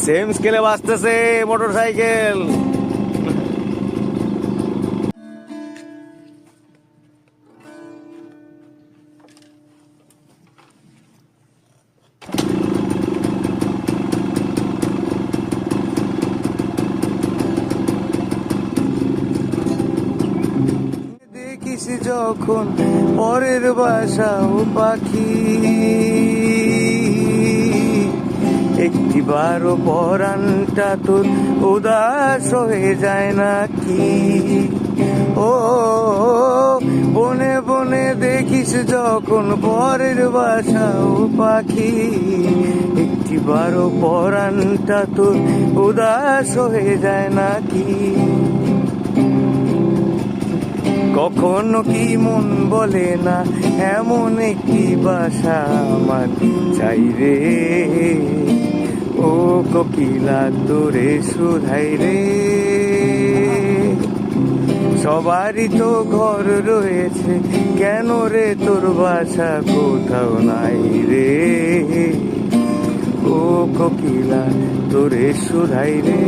Same স্কেলে বাজতেছে motor cycle. দেখিস যখন পরের বাসা ও পাখি, একটিবারও পরানটা তোর উদাস হয়ে যায় নাকি? ও বনে বনে দেখিস যখন পরের বাসা ও পাখি, একটিবারও পরানটা তোর উদাস হয়ে যায় নাকি? কখনো কি মন বলে না এমন একটি বাসা আমার চাই রে? ও কোকিলা তোরে শুধাই রে। সবারই তো ঘর রয়েছে, কেন রে তোর বাসা কোথাও নাই রে? ও কোকিলা তোরে শুধাই রে।